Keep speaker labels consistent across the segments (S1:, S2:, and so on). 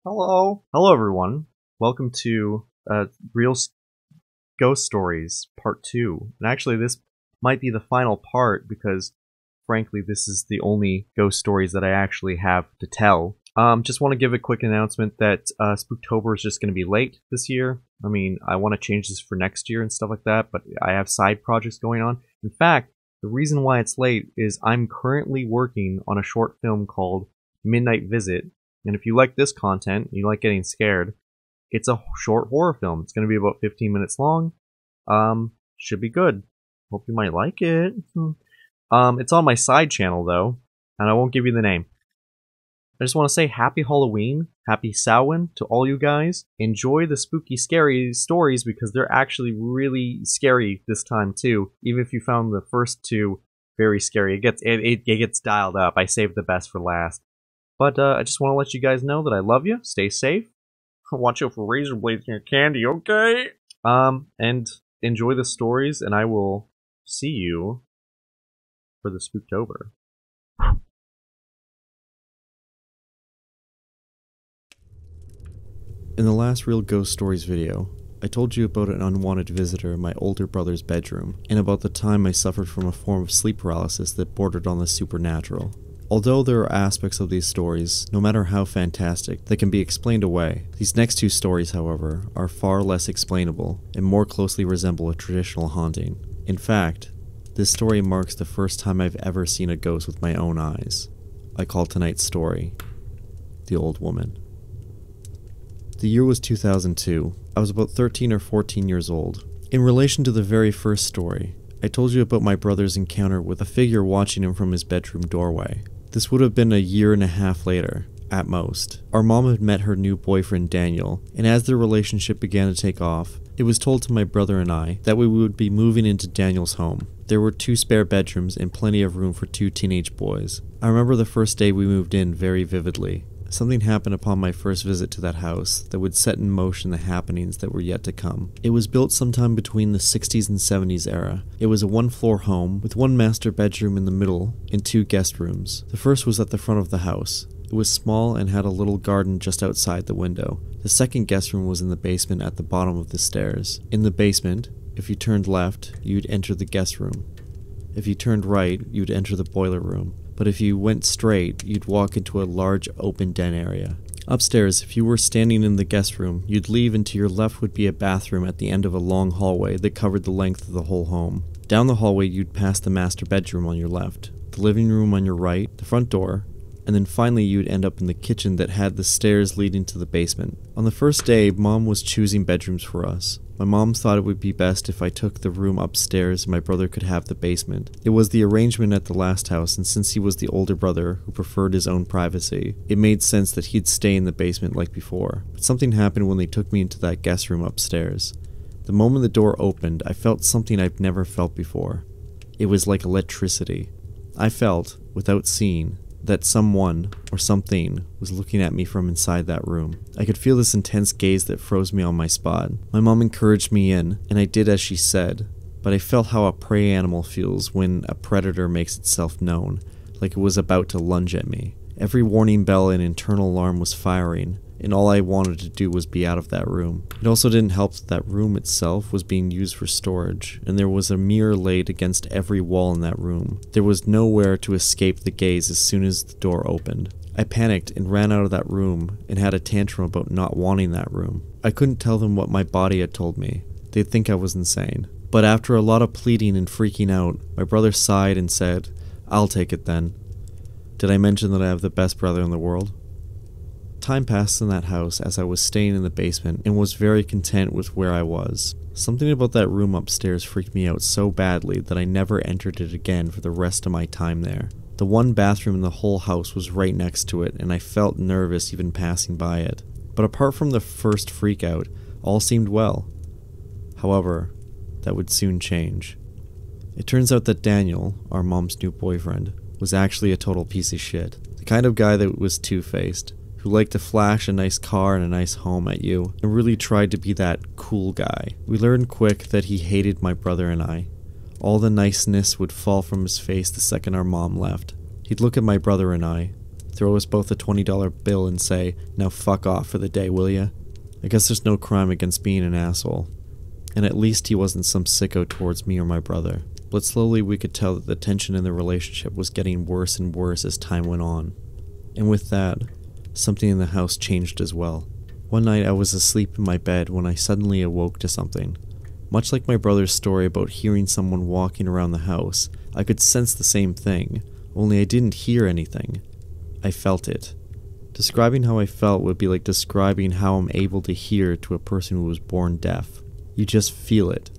S1: Hello everyone. Welcome to Real Ghost Stories Part 2. And actually this might be the final part because frankly this is the only ghost stories that I actually have to tell. Just want to give a quick announcement that Spooktober is just going to be late this year. I mean, I want to change this for next year and stuff like that, but I have side projects going on. In fact, the reason why it's late is I'm currently working on a short film called Midnight Visit. And if you like this content, you like getting scared, it's a short horror film. It's going to be about 15 minutes long. Should be good. Hope you might like it. It's on my side channel though, and I won't give you the name. I just want to say happy Halloween, happy Samhain to all you guys. Enjoy the spooky, scary stories because they're actually really scary this time too. Even if you found the first two very scary, it gets dialed up. I saved the best for last. But I just want to let you guys know that I love you. Stay safe. Watch out for razor blades in your candy, okay? And enjoy the stories, and I will see you for the Spooktober.
S2: In the last Real Ghost Stories video, I told you about an unwanted visitor in my older brother's bedroom, and about the time I suffered from a form of sleep paralysis that bordered on the supernatural. Although there are aspects of these stories, no matter how fantastic, that can be explained away, these next two stories, however, are far less explainable and more closely resemble a traditional haunting. In fact, this story marks the first time I've ever seen a ghost with my own eyes. I call tonight's story, The Old Woman. The year was 2002. I was about 13 or 14 years old. In relation to the very first story, I told you about my brother's encounter with a figure watching him from his bedroom doorway. This would have been a year and a half later, at most. Our mom had met her new boyfriend Daniel, and as their relationship began to take off, it was told to my brother and I that we would be moving into Daniel's home. There were 2 spare bedrooms and plenty of room for 2 teenage boys. I remember the first day we moved in very vividly. Something happened upon my first visit to that house that would set in motion the happenings that were yet to come. It was built sometime between the 60s and 70s era. It was a 1-floor home with 1 master bedroom in the middle and 2 guest rooms. The first was at the front of the house. It was small and had a little garden just outside the window. The second guest room was in the basement at the bottom of the stairs. In the basement, if you turned left, you'd enter the guest room. If you turned right, you'd enter the boiler room. But if you went straight, you'd walk into a large open den area. Upstairs, if you were standing in the guest room, you'd leave and to your left would be a bathroom at the end of a long hallway that covered the length of the whole home. Down the hallway, you'd pass the master bedroom on your left, the living room on your right, the front door, and then finally you'd end up in the kitchen that had the stairs leading to the basement. On the first day, Mom was choosing bedrooms for us. My mom thought it would be best if I took the room upstairs and my brother could have the basement. It was the arrangement at the last house, and since he was the older brother who preferred his own privacy, it made sense that he'd stay in the basement like before. But something happened when they took me into that guest room upstairs. The moment the door opened, I felt something I've never felt before. It was like electricity. I felt, without seeing, that someone, or something, was looking at me from inside that room. I could feel this intense gaze that froze me on my spot. My mom encouraged me in, and I did as she said, but I felt how a prey animal feels when a predator makes itself known, like it was about to lunge at me. Every warning bell and internal alarm was firing, and all I wanted to do was be out of that room. It also didn't help that that room itself was being used for storage, and there was a mirror laid against every wall in that room. There was nowhere to escape the gaze as soon as the door opened. I panicked and ran out of that room and had a tantrum about not wanting that room. I couldn't tell them what my body had told me. They'd think I was insane. But after a lot of pleading and freaking out, my brother sighed and said, "I'll take it then." Did I mention that I have the best brother in the world? Time passed in that house as I was staying in the basement and was very content with where I was. Something about that room upstairs freaked me out so badly that I never entered it again for the rest of my time there. The 1 bathroom in the whole house was right next to it, and I felt nervous even passing by it. But apart from the first freak out, all seemed well. However, that would soon change. It turns out that Daniel, our mom's new boyfriend, was actually a total piece of shit. The kind of guy that was two-faced, who liked to flash a nice car and a nice home at you, and really tried to be that cool guy. We learned quick that he hated my brother and I. All the niceness would fall from his face the second our mom left. He'd look at my brother and I, throw us both a $20 bill and say, "Now fuck off for the day, will ya?" I guess there's no crime against being an asshole. And at least he wasn't some sicko towards me or my brother. But slowly we could tell that the tension in the relationship was getting worse and worse as time went on. And with that, something in the house changed as well. One night I was asleep in my bed when I suddenly awoke to something. Much like my brother's story about hearing someone walking around the house, I could sense the same thing, only I didn't hear anything. I felt it. Describing how I felt would be like describing how I'm able to hear to a person who was born deaf. You just feel it.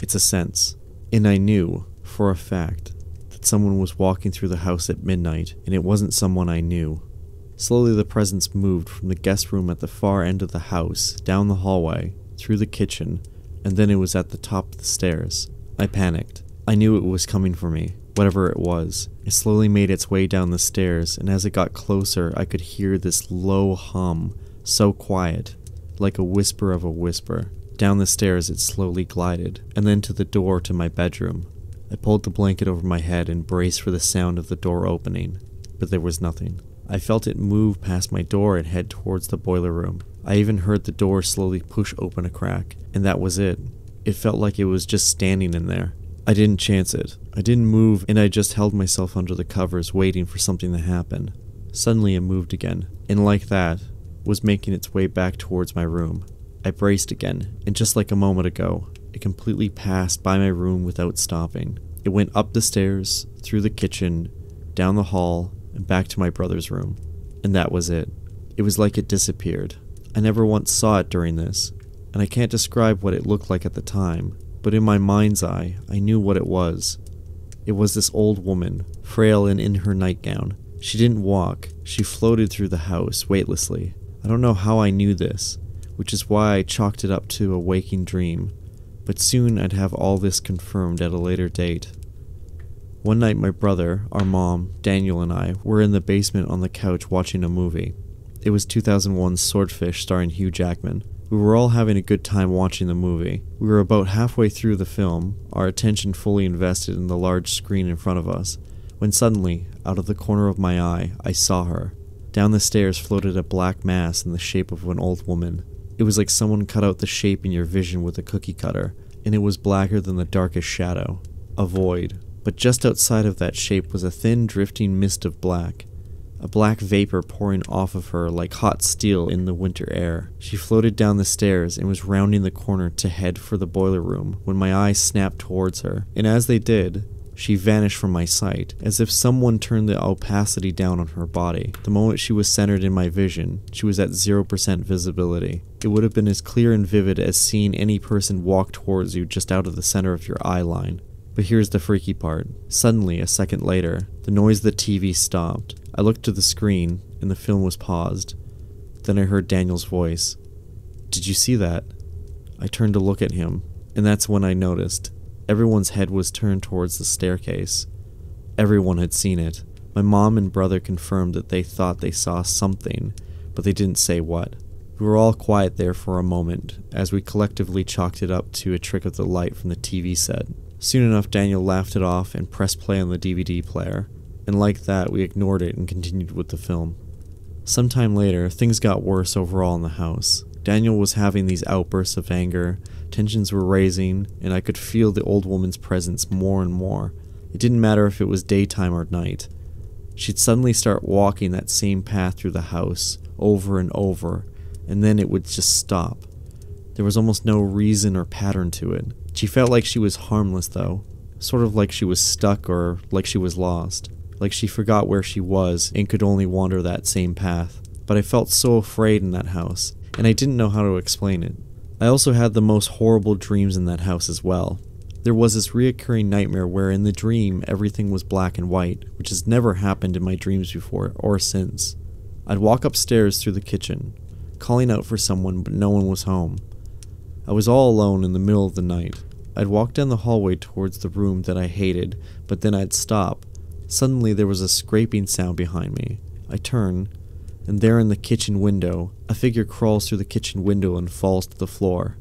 S2: It's a sense. And I knew, for a fact, that someone was walking through the house at midnight, and it wasn't someone I knew. Slowly the presence moved from the guest room at the far end of the house, down the hallway, through the kitchen, and then it was at the top of the stairs. I panicked. I knew it was coming for me, whatever it was. It slowly made its way down the stairs, and as it got closer, I could hear this low hum, so quiet, like a whisper of a whisper. Down the stairs it slowly glided, and then to the door to my bedroom. I pulled the blanket over my head and braced for the sound of the door opening, but there was nothing. I felt it move past my door and head towards the boiler room. I even heard the door slowly push open a crack, and that was it. It felt like it was just standing in there. I didn't chance it. I didn't move, and I just held myself under the covers waiting for something to happen. Suddenly it moved again, and like that, was making its way back towards my room. I braced again, and just like a moment ago, it completely passed by my room without stopping. It went up the stairs, through the kitchen, down the hall, and back to my brother's room. And that was it. It was like it disappeared. I never once saw it during this, and I can't describe what it looked like at the time, but in my mind's eye, I knew what it was. It was this old woman, frail and in her nightgown. She didn't walk. She floated through the house, weightlessly. I don't know how I knew this, which is why I chalked it up to a waking dream, but soon I'd have all this confirmed at a later date. One night my brother, our mom, Daniel and I were in the basement on the couch watching a movie. It was 2001's Swordfish starring Hugh Jackman. We were all having a good time watching the movie. We were about halfway through the film, our attention fully invested in the large screen in front of us, when suddenly, out of the corner of my eye, I saw her. Down the stairs floated a black mass in the shape of an old woman. It was like someone cut out the shape in your vision with a cookie cutter, and it was blacker than the darkest shadow. A void. But just outside of that shape was a thin, drifting mist of black. A black vapor pouring off of her like hot steel in the winter air. She floated down the stairs and was rounding the corner to head for the boiler room when my eyes snapped towards her, and as they did, she vanished from my sight, as if someone turned the opacity down on her body. The moment she was centered in my vision, she was at 0% visibility. It would have been as clear and vivid as seeing any person walk towards you just out of the center of your eye line. But here's the freaky part. Suddenly, a second later, the noise of the TV stopped. I looked to the screen, and the film was paused. Then I heard Daniel's voice. "Did you see that?" I turned to look at him, and that's when I noticed. Everyone's head was turned towards the staircase. Everyone had seen it. My mom and brother confirmed that they thought they saw something, but they didn't say what. We were all quiet there for a moment, as we collectively chalked it up to a trick of the light from the TV set. Soon enough, Daniel laughed it off and pressed play on the DVD player, and like that, we ignored it and continued with the film. Sometime later, things got worse overall in the house. Daniel was having these outbursts of anger, tensions were raising, and I could feel the old woman's presence more and more. It didn't matter if it was daytime or night. She'd suddenly start walking that same path through the house, over and over, and then it would just stop. There was almost no reason or pattern to it. She felt like she was harmless though, sort of like she was stuck or like she was lost, like she forgot where she was and could only wander that same path. But I felt so afraid in that house, and I didn't know how to explain it. I also had the most horrible dreams in that house as well. There was this reoccurring nightmare where in the dream everything was black and white, which has never happened in my dreams before or since. I'd walk upstairs through the kitchen, calling out for someone but no one was home. I was all alone in the middle of the night. I'd walk down the hallway towards the room that I hated, but then I'd stop. Suddenly there was a scraping sound behind me. I turn, and there in the kitchen window, a figure crawls through the kitchen window and falls to the floor.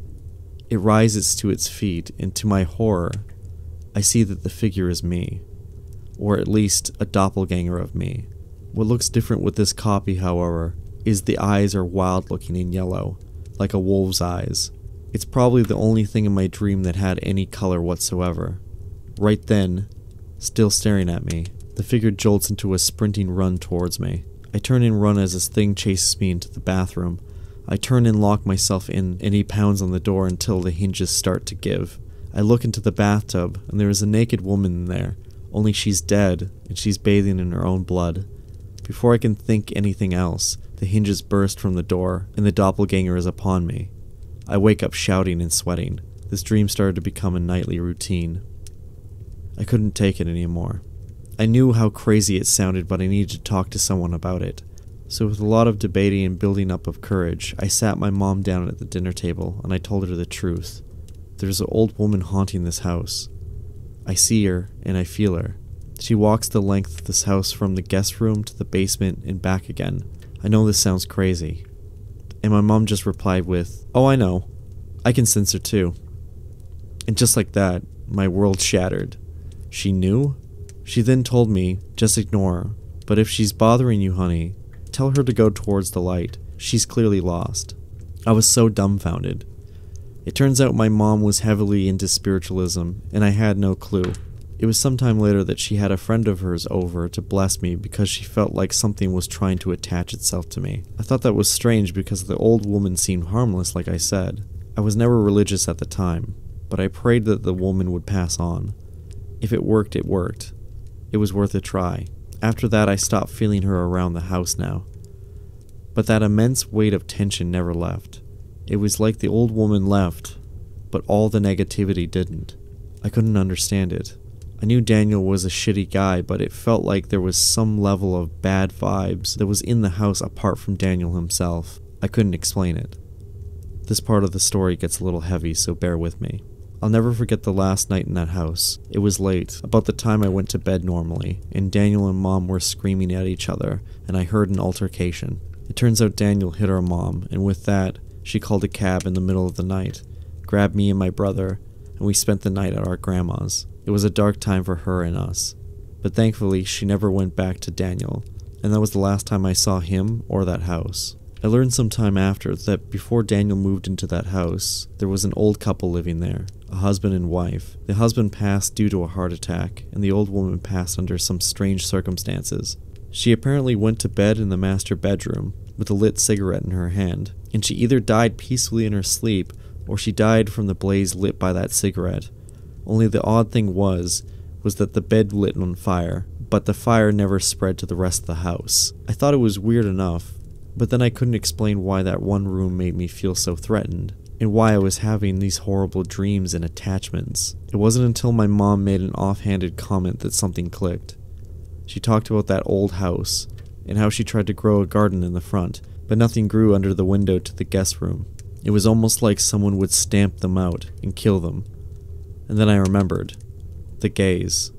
S2: It rises to its feet, and to my horror, I see that the figure is me. Or at least a doppelganger of me. What looks different with this copy, however, is the eyes are wild looking and yellow, like a wolf's eyes. It's probably the only thing in my dream that had any color whatsoever. Right then, still staring at me, the figure jolts into a sprinting run towards me. I turn and run as this thing chases me into the bathroom. I turn and lock myself in, and he pounds on the door until the hinges start to give. I look into the bathtub, and there is a naked woman in there, only she's dead, and she's bathing in her own blood. Before I can think anything else, the hinges burst from the door, and the doppelganger is upon me. I wake up shouting and sweating. This dream started to become a nightly routine. I couldn't take it anymore. I knew how crazy it sounded, but I needed to talk to someone about it. So with a lot of debating and building up of courage, I sat my mom down at the dinner table, and I told her the truth. There's an old woman haunting this house. I see her, and I feel her. She walks the length of this house from the guest room to the basement and back again. I know this sounds crazy. And my mom just replied with, "Oh, I know. I can sense her too." And just like that, my world shattered. She knew? She then told me, "Just ignore her. But if she's bothering you, honey, tell her to go towards the light. She's clearly lost." I was so dumbfounded. It turns out my mom was heavily into spiritualism, and I had no clue. It was sometime later that she had a friend of hers over to bless me because she felt like something was trying to attach itself to me. I thought that was strange because the old woman seemed harmless, like I said. I was never religious at the time, but I prayed that the woman would pass on. If it worked, it worked. It was worth a try. After that, I stopped feeling her around the house now. But that immense weight of tension never left. It was like the old woman left, but all the negativity didn't. I couldn't understand it. I knew Daniel was a shitty guy, but it felt like there was some level of bad vibes that was in the house apart from Daniel himself. I couldn't explain it. This part of the story gets a little heavy, so bear with me. I'll never forget the last night in that house. It was late, about the time I went to bed normally, and Daniel and Mom were screaming at each other, and I heard an altercation. It turns out Daniel hit our mom, and with that, she called a cab in the middle of the night, grabbed me and my brother, and we spent the night at our grandma's. It was a dark time for her and us, but thankfully she never went back to Daniel, and that was the last time I saw him or that house. I learned some time after that before Daniel moved into that house, there was an old couple living there, a husband and wife. The husband passed due to a heart attack, and the old woman passed under some strange circumstances. She apparently went to bed in the master bedroom with a lit cigarette in her hand, and she either died peacefully in her sleep or she died from the blaze lit by that cigarette. Only the odd thing was that the bed lit on fire, but the fire never spread to the rest of the house. I thought it was weird enough, but then I couldn't explain why that one room made me feel so threatened, and why I was having these horrible dreams and attachments. It wasn't until my mom made an offhanded comment that something clicked. She talked about that old house, and how she tried to grow a garden in the front, but nothing grew under the window to the guest room. It was almost like someone would stamp them out and kill them. And then I remembered. The gaze.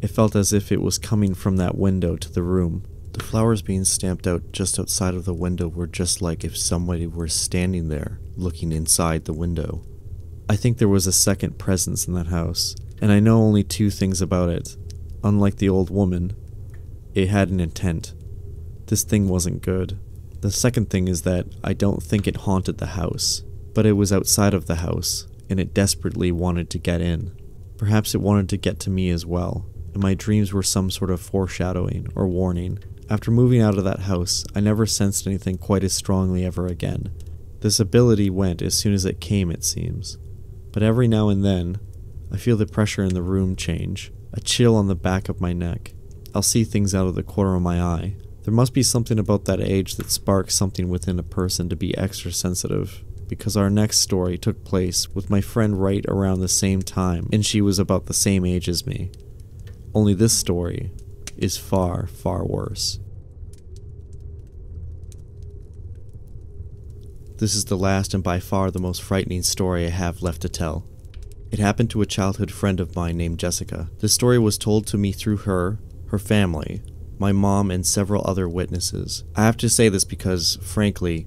S2: It felt as if it was coming from that window to the room. The flowers being stamped out just outside of the window were just like if somebody were standing there, looking inside the window. I think there was a second presence in that house, and I know only two things about it. Unlike the old woman, it had an intent. This thing wasn't good. The second thing is that I don't think it haunted the house, but it was outside of the house, and it desperately wanted to get in. Perhaps it wanted to get to me as well, and my dreams were some sort of foreshadowing or warning. After moving out of that house, I never sensed anything quite as strongly ever again. This ability went as soon as it came, it seems. But every now and then, I feel the pressure in the room change, a chill on the back of my neck. I'll see things out of the corner of my eye. There must be something about that age that sparks something within a person to be extra sensitive, because our next story took place with my friend right around the same time, and she was about the same age as me. Only this story is far, far worse. This is the last and by far the most frightening story I have left to tell. It happened to a childhood friend of mine named Jessica. This story was told to me through her family, my mom, and several other witnesses. I have to say this because, frankly,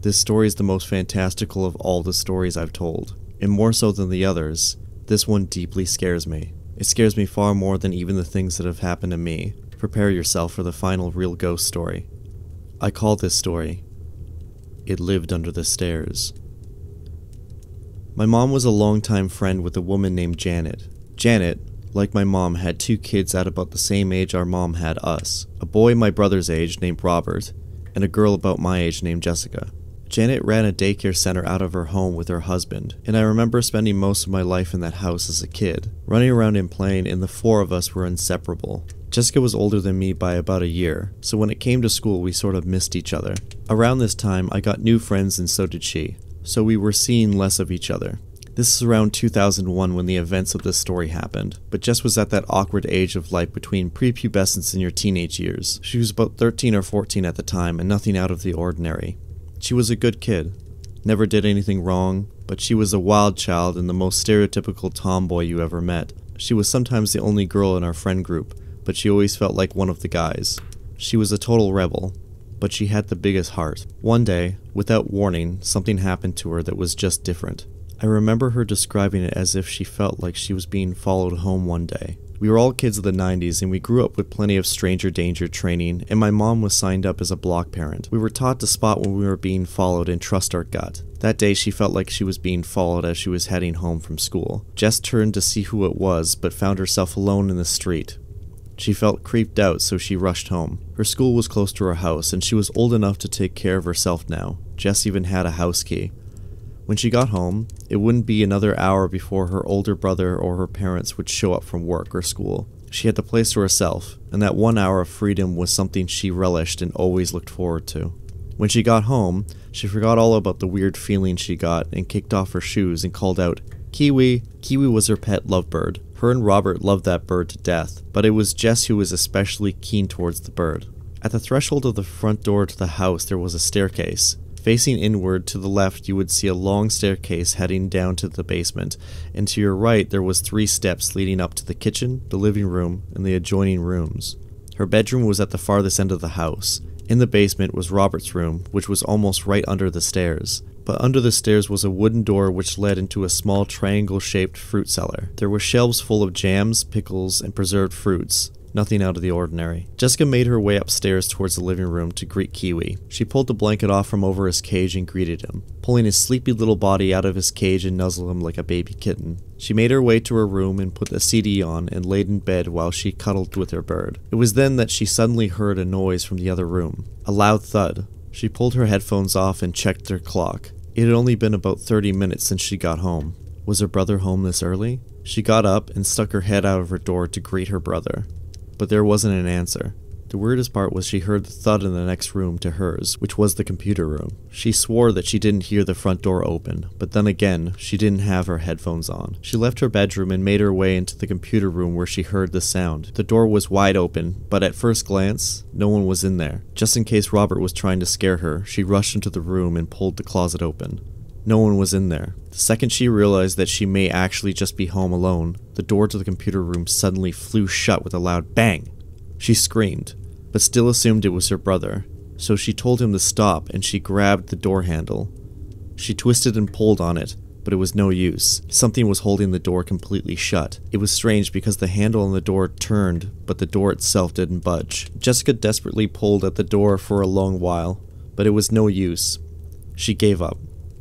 S2: this story is the most fantastical of all the stories I've told, and more so than the others, this one deeply scares me. It scares me far more than even the things that have happened to me. Prepare yourself for the final real ghost story. I call this story, It Lived Under the Stairs. My mom was a longtime friend with a woman named Janet. Janet, like my mom, had 2 kids at about the same age our mom had us. A boy my brother's age named Robert, and a girl about my age named Jessica. Janet ran a daycare center out of her home with her husband, and I remember spending most of my life in that house as a kid, running around and playing, and the 4 of us were inseparable. Jessica was older than me by about a year, so when it came to school we sort of missed each other. Around this time I got new friends and so did she, so we were seeing less of each other. This is around 2001 when the events of this story happened, but Jess was at that awkward age of life between prepubescence and your teenage years. She was about 13 or 14 at the time and nothing out of the ordinary. She was a good kid, never did anything wrong, but she was a wild child and the most stereotypical tomboy you ever met. She was sometimes the only girl in our friend group, but she always felt like one of the guys. She was a total rebel, but she had the biggest heart. One day, without warning, something happened to her that was just different. I remember her describing it as if she felt like she was being followed home one day. We were all kids of the 90s and we grew up with plenty of stranger danger training, and my mom was signed up as a block parent. We were taught to spot when we were being followed and trust our gut. That day she felt like she was being followed as she was heading home from school. Jess turned to see who it was, but found herself alone in the street. She felt creeped out, so she rushed home. Her school was close to her house, and she was old enough to take care of herself now. Jess even had a house key. When she got home, it wouldn't be another hour before her older brother or her parents would show up from work or school. She had the place to herself, and that 1 hour of freedom was something she relished and always looked forward to. When she got home, she forgot all about the weird feeling she got and kicked off her shoes and called out, "Kiwi!" Kiwi was her pet lovebird. Her and Robert loved that bird to death, but it was Jess who was especially keen towards the bird. At the threshold of the front door to the house there was a staircase. Facing inward to the left you would see a long staircase heading down to the basement, and to your right there was 3 steps leading up to the kitchen, the living room, and the adjoining rooms. Her bedroom was at the farthest end of the house. In the basement was Robert's room, which was almost right under the stairs. But under the stairs was a wooden door which led into a small triangle-shaped fruit cellar. There were shelves full of jams, pickles, and preserved fruits. Nothing out of the ordinary. Jessica made her way upstairs towards the living room to greet Kiwi. She pulled the blanket off from over his cage and greeted him, pulling his sleepy little body out of his cage and nuzzled him like a baby kitten. She made her way to her room and put the CD on and laid in bed while she cuddled with her bird. It was then that she suddenly heard a noise from the other room. A loud thud. She pulled her headphones off and checked her clock. It had only been about 30 minutes since she got home. Was her brother home this early? She got up and stuck her head out of her door to greet her brother. But there wasn't an answer. The weirdest part was she heard the thud in the next room to hers, which was the computer room. She swore that she didn't hear the front door open, but then again, she didn't have her headphones on. She left her bedroom and made her way into the computer room where she heard the sound. The door was wide open, but at first glance, no one was in there. Just in case Robert was trying to scare her, she rushed into the room and pulled the closet open. No one was in there. The second she realized that she may actually just be home alone, the door to the computer room suddenly flew shut with a loud bang. She screamed, but still assumed it was her brother, so she told him to stop and she grabbed the door handle. She twisted and pulled on it, but it was no use. Something was holding the door completely shut. It was strange because the handle on the door turned, but the door itself didn't budge. Jessica desperately pulled at the door for a long while, but it was no use. She gave up.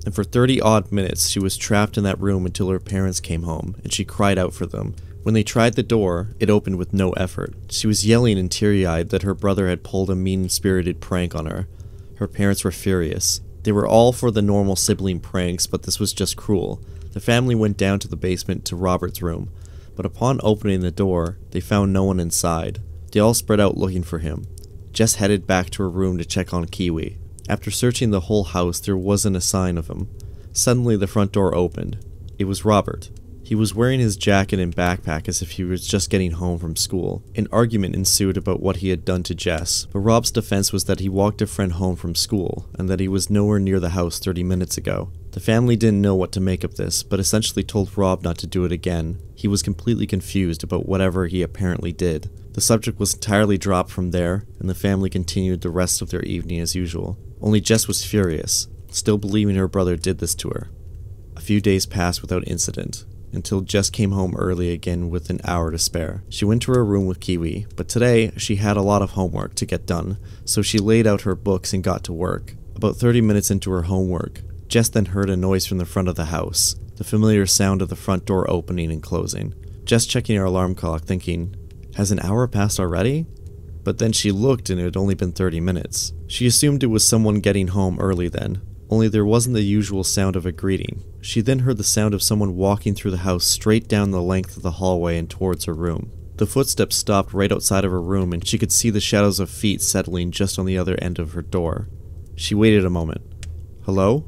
S2: And for 30-odd minutes she was trapped in that room until her parents came home, and she cried out for them. When they tried the door, it opened with no effort. She was yelling and teary-eyed that her brother had pulled a mean-spirited prank on her. Her parents were furious. They were all for the normal sibling pranks, but this was just cruel. The family went down to the basement to Robert's room, but upon opening the door, they found no one inside. They all spread out looking for him. Jess headed back to her room to check on Kiwi. After searching the whole house, there wasn't a sign of him. Suddenly, the front door opened. It was Robert. He was wearing his jacket and backpack as if he was just getting home from school. An argument ensued about what he had done to Jess, but Rob's defense was that he walked a friend home from school, and that he was nowhere near the house 30 minutes ago. The family didn't know what to make of this, but essentially told Rob not to do it again. He was completely confused about whatever he apparently did. The subject was entirely dropped from there, and the family continued the rest of their evening as usual. Only Jess was furious, still believing her brother did this to her. A few days passed without incident. until Jess came home early again with an hour to spare. She went to her room with Kiwi, but today she had a lot of homework to get done, so she laid out her books and got to work. About 30 minutes into her homework, Jess then heard a noise from the front of the house, the familiar sound of the front door opening and closing. Jess checking her alarm clock thinking, has an hour passed already? But then she looked and it had only been 30 minutes. She assumed it was someone getting home early then, only there wasn't the usual sound of a greeting. She then heard the sound of someone walking through the house straight down the length of the hallway and towards her room. The footsteps stopped right outside of her room and she could see the shadows of feet settling just on the other end of her door. She waited a moment. Hello?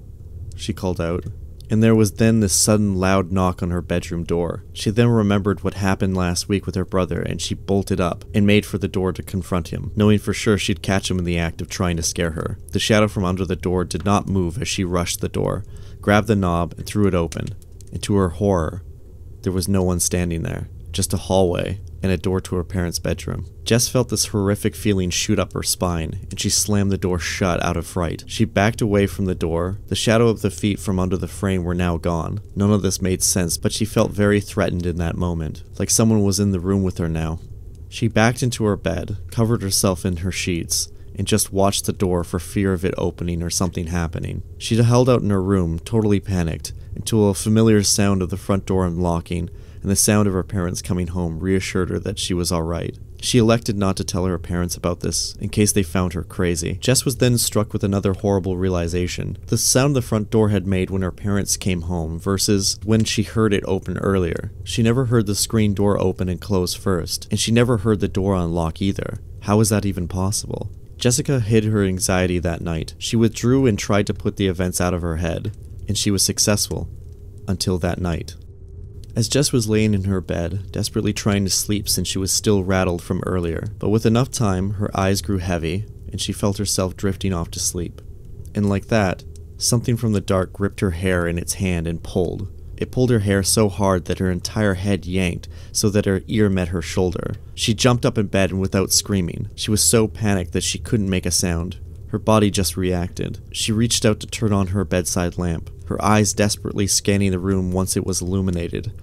S2: She called out. And there was then this sudden loud knock on her bedroom door. She then remembered what happened last week with her brother and she bolted up and made for the door to confront him, knowing for sure she'd catch him in the act of trying to scare her. The shadow from under the door did not move as she rushed the door, grabbed the knob and threw it open. And to her horror, there was no one standing there, just a hallway and a door to her parents' bedroom. Jess felt this horrific feeling shoot up her spine, and she slammed the door shut out of fright. She backed away from the door. The shadow of the feet from under the frame were now gone. None of this made sense, but she felt very threatened in that moment, like someone was in the room with her now. She backed into her bed, covered herself in her sheets, and just watched the door for fear of it opening or something happening. She held out in her room, totally panicked, until a familiar sound of the front door unlocking and the sound of her parents coming home reassured her that she was alright. She elected not to tell her parents about this, in case they found her crazy. Jess was then struck with another horrible realization. The sound the front door had made when her parents came home versus when she heard it open earlier. She never heard the screen door open and close first, and she never heard the door unlock either. How is that even possible? Jessica hid her anxiety that night. She withdrew and tried to put the events out of her head, and she was successful. Until that night. As Jess was laying in her bed, desperately trying to sleep since she was still rattled from earlier, but with enough time, her eyes grew heavy, and she felt herself drifting off to sleep. And like that, something from the dark gripped her hair in its hand and pulled. It pulled her hair so hard that her entire head yanked so that her ear met her shoulder. She jumped up in bed and without screaming. She was so panicked that she couldn't make a sound. Her body just reacted. She reached out to turn on her bedside lamp, her eyes desperately scanning the room once it was illuminated.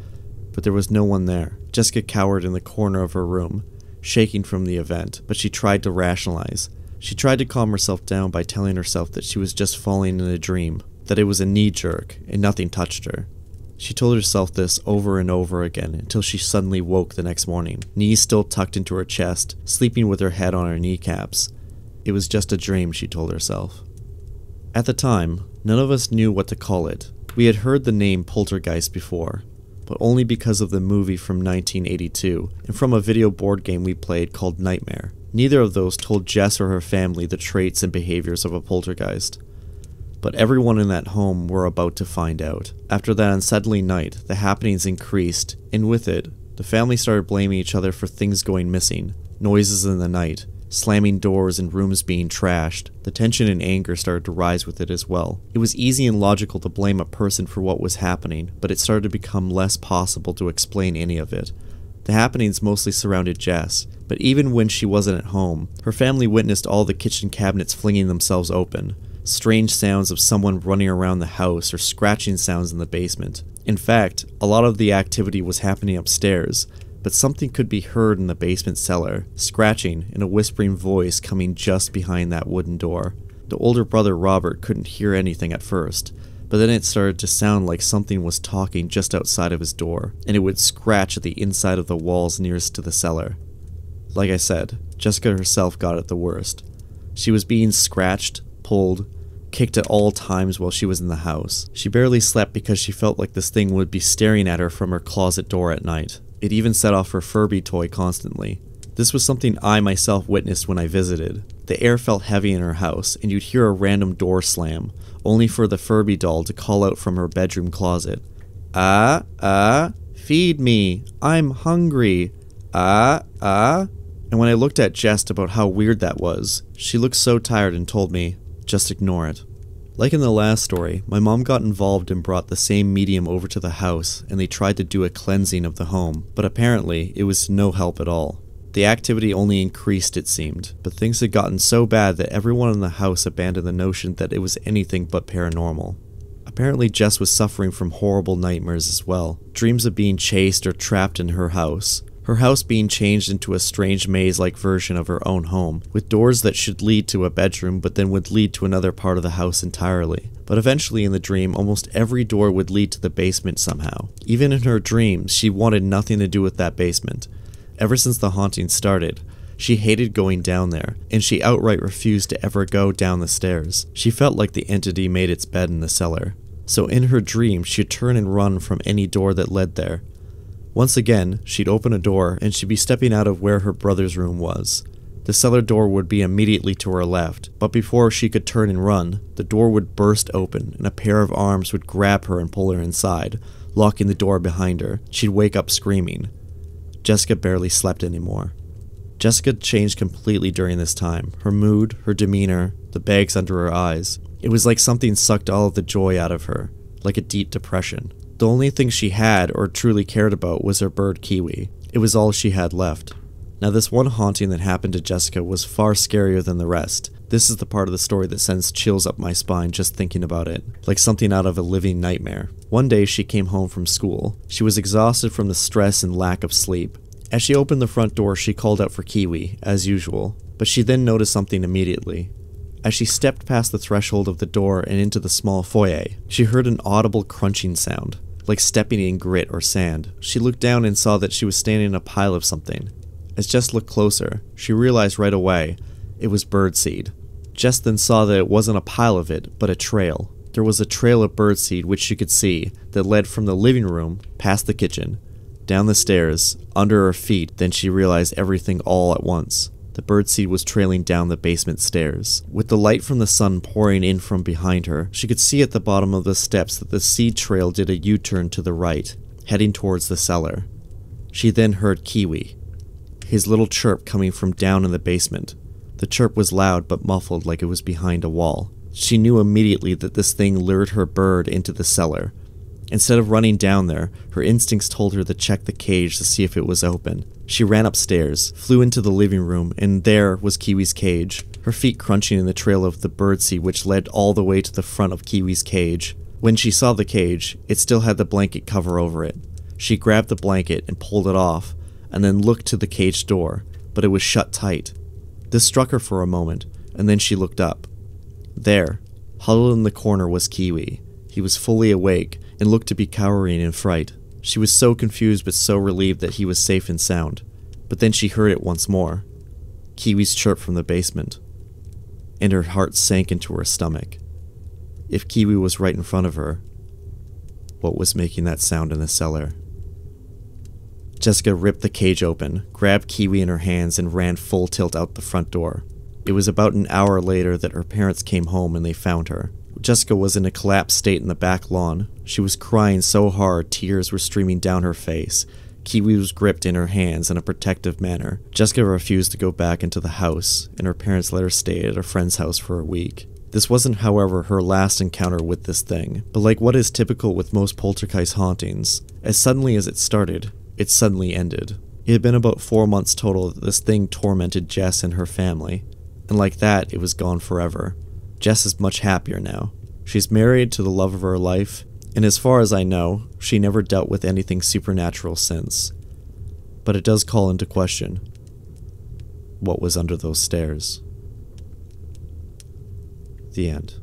S2: But there was no one there. Jessica cowered in the corner of her room, shaking from the event, but she tried to rationalize. She tried to calm herself down by telling herself that she was just falling in a dream, that it was a knee jerk, and nothing touched her. She told herself this over and over again until she suddenly woke the next morning, knees still tucked into her chest, sleeping with her head on her kneecaps. It was just a dream, she told herself. At the time, none of us knew what to call it. We had heard the name poltergeist before, but only because of the movie from 1982 and from a video board game we played called Nightmare. Neither of those told Jess or her family the traits and behaviors of a poltergeist. But everyone in that home were about to find out. After that unsettling night, the happenings increased, and with it, the family started blaming each other for things going missing, noises in the night, slamming doors and rooms being trashed. The tension and anger started to rise with it as well. It was easy and logical to blame a person for what was happening, but it started to become less possible to explain any of it. The happenings mostly surrounded Jess, but even when she wasn't at home, her family witnessed all the kitchen cabinets flinging themselves open, strange sounds of someone running around the house or scratching sounds in the basement. In fact, a lot of the activity was happening upstairs, but something could be heard in the basement cellar, scratching and a whispering voice coming just behind that wooden door. The older brother Robert couldn't hear anything at first, but then it started to sound like something was talking just outside of his door, and it would scratch at the inside of the walls nearest to the cellar. Like I said, Jessica herself got it the worst. She was being scratched, pulled, kicked at all times while she was in the house. She barely slept because she felt like this thing would be staring at her from her closet door at night. It even set off her Furby toy constantly. This was something I myself witnessed when I visited. The air felt heavy in her house, and you'd hear a random door slam, only for the Furby doll to call out from her bedroom closet, feed me, I'm hungry, And when I looked at Jess about how weird that was, she looked so tired and told me, just ignore it. Like in the last story, my mom got involved and brought the same medium over to the house, and they tried to do a cleansing of the home, but apparently it was no help at all. The activity only increased, it seemed, but things had gotten so bad that everyone in the house abandoned the notion that it was anything but paranormal. Apparently Jess was suffering from horrible nightmares as well, dreams of being chased or trapped in her house being changed into a strange maze-like version of her own home, with doors that should lead to a bedroom but then would lead to another part of the house entirely. But eventually in the dream, almost every door would lead to the basement somehow. Even in her dreams, she wanted nothing to do with that basement. Ever since the haunting started, she hated going down there, and she outright refused to ever go down the stairs. She felt like the entity made its bed in the cellar. So in her dream, she'd turn and run from any door that led there. Once again, she'd open a door and she'd be stepping out of where her brother's room was. The cellar door would be immediately to her left, but before she could turn and run, the door would burst open and a pair of arms would grab her and pull her inside, locking the door behind her. She'd wake up screaming. Jessica barely slept anymore. Jessica changed completely during this time. Her mood, her demeanor, the bags under her eyes. It was like something sucked all of the joy out of her, like a deep depression. The only thing she had or truly cared about was her bird Kiwi. It was all she had left. Now this one haunting that happened to Jessica was far scarier than the rest. This is the part of the story that sends chills up my spine just thinking about it, like something out of a living nightmare. One day she came home from school. She was exhausted from the stress and lack of sleep. As she opened the front door, she called out for Kiwi, as usual, but she then noticed something immediately. As she stepped past the threshold of the door and into the small foyer, she heard an audible crunching sound, like stepping in grit or sand. She looked down and saw that she was standing in a pile of something. As Jess looked closer, she realized right away it was birdseed. Jess then saw that it wasn't a pile of it, but a trail. There was a trail of birdseed which she could see that led from the living room, past the kitchen, down the stairs, under her feet. Then she realized everything all at once. The birdseed was trailing down the basement stairs. With the light from the sun pouring in from behind her, she could see at the bottom of the steps that the seed trail did a U-turn to the right, heading towards the cellar. She then heard Kiwi, his little chirp coming from down in the basement. The chirp was loud but muffled like it was behind a wall. She knew immediately that this thing lured her bird into the cellar. Instead of running down there, her instincts told her to check the cage to see if it was open. She ran upstairs, flew into the living room, and there was Kiwi's cage, her feet crunching in the trail of the birdseed which led all the way to the front of Kiwi's cage. When she saw the cage, it still had the blanket cover over it. She grabbed the blanket and pulled it off, and then looked to the cage door, but it was shut tight. This struck her for a moment, and then she looked up. There, huddled in the corner, was Kiwi. He was fully awake, and looked to be cowering in fright. She was so confused but so relieved that he was safe and sound. But then she heard it once more. Kiwi's chirp from the basement. And her heart sank into her stomach. If Kiwi was right in front of her, what was making that sound in the cellar? Jessica ripped the cage open, grabbed Kiwi in her hands, and ran full tilt out the front door. It was about an hour later that her parents came home and they found her. Jessica was in a collapsed state in the back lawn. She was crying so hard tears were streaming down her face. Kiwi was gripped in her hands in a protective manner. Jessica refused to go back into the house, and her parents let her stay at a friend's house for a week. This wasn't, however, her last encounter with this thing, but like what is typical with most poltergeist hauntings, as suddenly as it started, it suddenly ended. It had been about 4 months total that this thing tormented Jess and her family, and like that, it was gone forever. Jess is much happier now. She's married to the love of her life, and as far as I know, she never dealt with anything supernatural since. But it does call into question, what was under those stairs? The end.